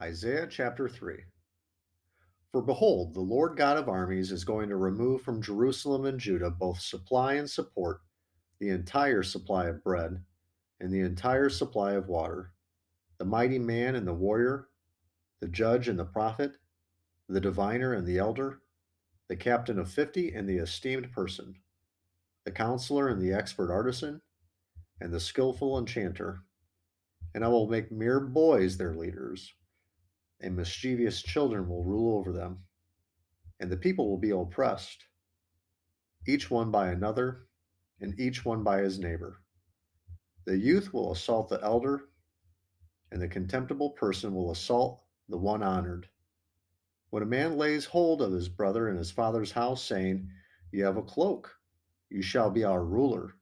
Isaiah chapter 3. For behold, the Lord God of armies is going to remove from Jerusalem and Judah both supply and support, the entire supply of bread, and the entire supply of water, the mighty man and the warrior, the judge and the prophet, the diviner and the elder, the captain of 50 and the esteemed person, the counselor and the expert artisan, and the skillful enchanter. And I will make mere boys their leaders, and mischievous children will rule over them, and the people will be oppressed, each one by another, and each one by his neighbor. The youth will assault the elder, and the contemptible person will assault the one honored. When a man lays hold of his brother in his father's house, saying, "You have a cloak, you shall be our ruler,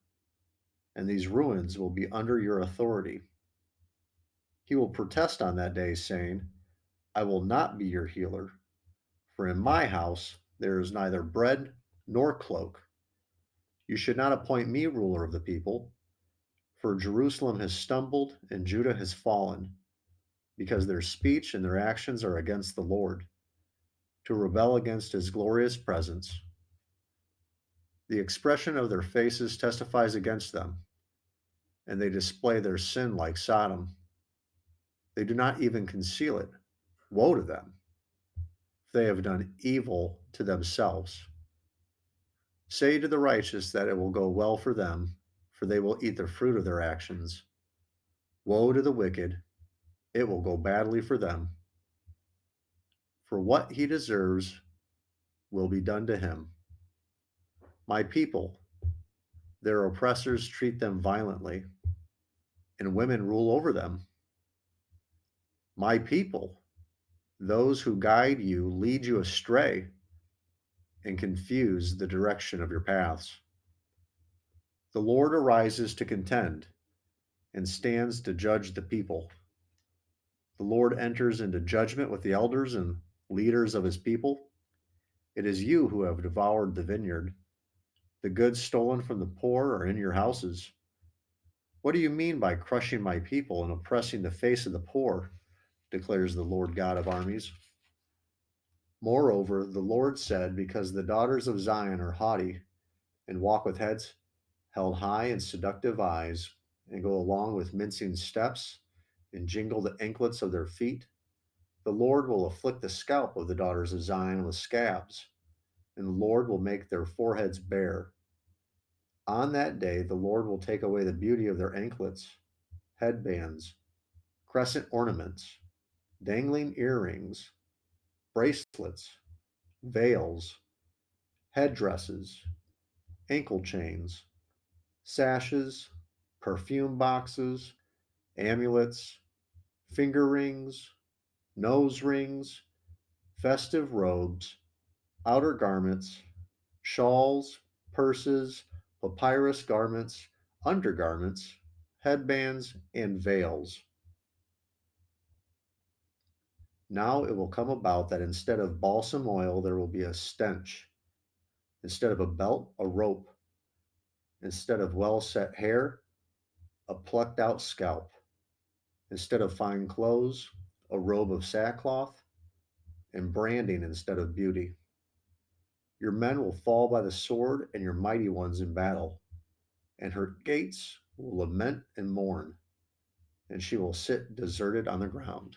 and these ruins will be under your authority," he will protest on that day, saying, "I will not be your healer, for in my house there is neither bread nor cloak. You should not appoint me ruler of the people, for Jerusalem has stumbled and Judah has fallen, because their speech and their actions are against the Lord, to rebel against his glorious presence. The expression of their faces testifies against them, and they display their sin like Sodom. They do not even conceal it. Woe to them! They have done evil to themselves. Say to the righteous that it will go well for them, for they will eat the fruit of their actions. Woe to the wicked! It will go badly for them. For what he deserves will be done to him. My people, their oppressors treat them violently, and women rule over them. My people, those who guide you lead you astray and confuse the direction of your paths. The Lord arises to contend and stands to judge the people. The Lord enters into judgment with the elders and leaders of his people. It is you who have devoured the vineyard. The goods stolen from the poor are in your houses. What do you mean by crushing my people and oppressing the face of the poor? Declares the Lord God of armies. Moreover, the Lord said, because the daughters of Zion are haughty and walk with heads held high and seductive eyes, and go along with mincing steps and jingle the anklets of their feet, the Lord will afflict the scalp of the daughters of Zion with scabs, and the Lord will make their foreheads bare. On that day, the Lord will take away the beauty of their anklets, headbands, crescent ornaments, dangling earrings, bracelets, veils, headdresses, ankle chains, sashes, perfume boxes, amulets, finger rings, nose rings, festive robes, outer garments, shawls, purses, papyrus garments, undergarments, headbands, and veils. Now it will come about that instead of balsam oil, there will be a stench, instead of a belt, a rope, instead of well set hair, a plucked out scalp, instead of fine clothes, a robe of sackcloth, and branding instead of beauty. Your men will fall by the sword, and your mighty ones in battle, and her gates will lament and mourn, and she will sit deserted on the ground.